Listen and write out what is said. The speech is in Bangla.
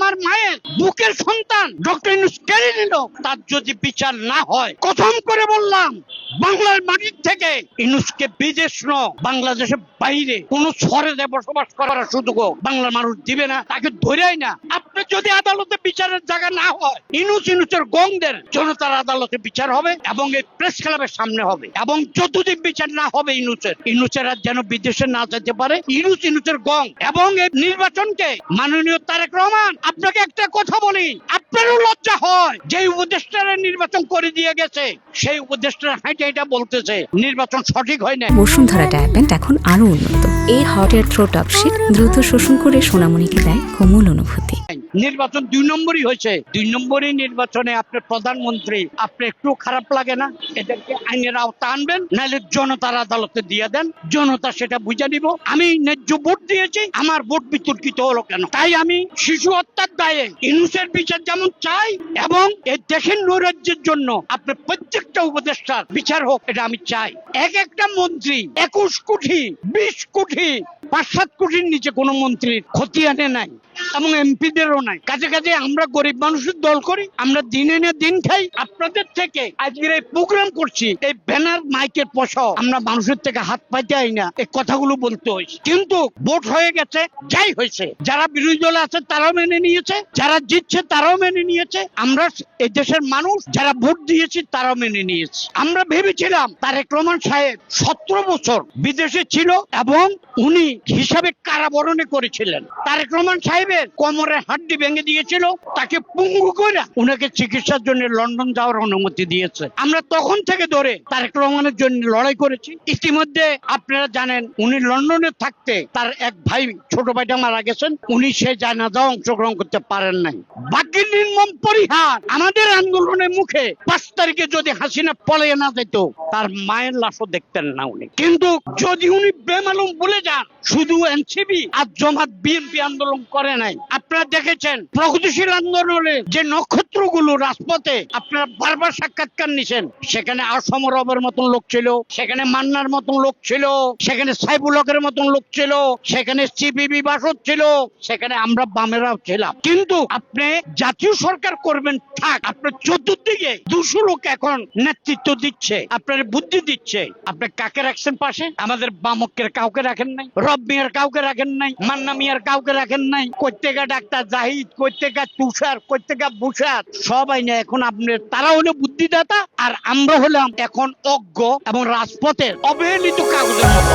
আমার মায়ের বুকের সন্তান ডক্টর ইউনূস কেড়ে নিল, তার যদি বিচার না হয়, কসম করে বললাম বাংলার মাটির থেকে ইউনূসকে বিদেশ বাংলাদেশের বাইরে কোন শহরে বসবাস করার সুযোগ বাংলার মানুষ দিবে না, তাকে ধরেই না। আপনি যদি আদালতে বিচারের জায়গা না হয়, ইউনূসের গংদের জনতার আদালতে বিচার হবে এবং এই প্রেস ক্লাবের সামনে হবে। এবং যতদিন বিচার না হবে ইউনূসের যেন বিদেশে না যেতে পারে, ইউনূসের গং এবং এই নির্বাচনকে মাননীয় তারেক রহমান, আপনাকে একটা কথা বলি, আপনারও লজ্জা হয় যে উপদেষ্টারা নির্বাচন করে দিয়ে গেছে, সেই উপদেষ্টারা এটা বলতেছে নির্বাচন সঠিক হয় না। বসুন্ধরা ডায়াপেন্ট এখন আরো উন্নত। এই হট এয়ার থ্রো টপশিট দ্রুত শোষণ করে সোনামণিকে দেয় কোমল অনুভূতি। নির্বাচন 2 নম্বরই হয়েছে, 2 নম্বরই নির্বাচনে আপনার প্রধানমন্ত্রী, আপনি একটু খারাপ লাগে না? এদেরকে আইনের আওতা আনবেন, নাহলে জনতার আদালতে দিয়ে দেন, জনতা সেটা বুঝে নিব। আমি ন্যায্য ভোট দিয়েছি, আমার ভোট বিতর্কিত হলো কেন? তাই আমি শিশু হত্যার দায়ে ইউনূসের বিচার যেমন চাই এবং এই দেশের নৈরাজ্যের জন্য আপনার প্রত্যেকটা উপদেষ্টার বিচার হোক, এটা আমি চাই। একটা মন্ত্রী 21 কোটি 20 কোটি 5-7 কোটির নিচে কোন মন্ত্রীর খতিয়ানে নাই এবং এমপিদেরও নাই। কাছে আমরা গরিব মানুষের দল করি, আমরা দিনে না দিন খাই। আপনাদের থেকে আজকের এই প্রোগ্রাম করছি, এই ব্যানার মাইকের পয়সা আমরা মানুষের থেকে হাত পাইতে আই না, এই কথাগুলো বলতে হয়েছে। কিন্তু ভোট হয়ে গেছে, যাই হয়েছে, যারা বিরোধী দলে আছে তারাও মেনে নিয়েছে, যারা জিতছে তারাও মেনে নিয়েছে, আমরা এই দেশের মানুষ যারা ভোট দিয়েছি তারাও মেনে নিয়েছি। আমরা ভেবেছিলাম তারেক রহমান সাহেব 17 বছর বিদেশে ছিল এবং উনি হিসাবে কারাবরণে করেছিলেন। তারেক রহমান সাহেবের কোমরের হাড্ডি ভেঙে দিয়েছিল, তাকে পঙ্গু করে উনাকে চিকিৎসার জন্য লন্ডন যাওয়ার অনুমতি দিয়েছে। আমরা তখন থেকে ধরে তারেক রহমানের জন্য লড়াই করেছি। ইতিমধ্যে আপনারা জানেন উনি লন্ডনে থাকতে তার এক ভাই, ছোট ভাইটা মারা গেছেন, উনি সে জানাজা অংশগ্রহণ করতে পারেন নাই। ভাগ্যের নির্মম পরিহার, আমাদের আন্দোলনের মুখে 5 তারিখে যদি হাসিনা পলাইয়া না যেত, তার মায়ের লাশও দেখতেন না উনি। কিন্তু যদি উনি বেমালুম বলে যান শুধু এনসিপি আর জামাত বিএনপি আন্দোলন করে নাই, আপনারা দেখেছেন প্রগতিশীল আন্দোলনে যে নক্ষত্রগুলো রাজপথে আপনারা বারবার সাক্ষাৎকার নিছেন, সেখানে আসম রবের মতন লোক ছিল, সেখানে মান্নার মতন লোক ছিল, সেখানে সাইফুল হকের মতন লোক ছিল, সেখানে সিপিবি বাসদ ছিল, সেখানে আমরা বামেরাও ছিলাম। কিন্তু আপনি জাতীয় সরকার করবেন থাক, আপনার চতুর্দিকে 200 লোক এখন নেতৃত্ব দিচ্ছে, আপনার বুদ্ধি দিচ্ছে। আপনি কাকে রাখছেন পাশে? আমাদের বামকের কাউকে রাখেন নাই, রব মিয়ার কাউকে রাখেন নাই, মান্না মিয়ার কাউকে রাখেন নাই, কোত্তেকা ডাক্তার জাহিদ, কোত্তেকা তুষার, কোত্তেকা বুসার, সবাই না এখন আপনার, তারা হলো বুদ্ধিদাতা আর আমরা হলাম এখন অজ্ঞ এবং রাজপথের অবহেলিত কাগজের মতো।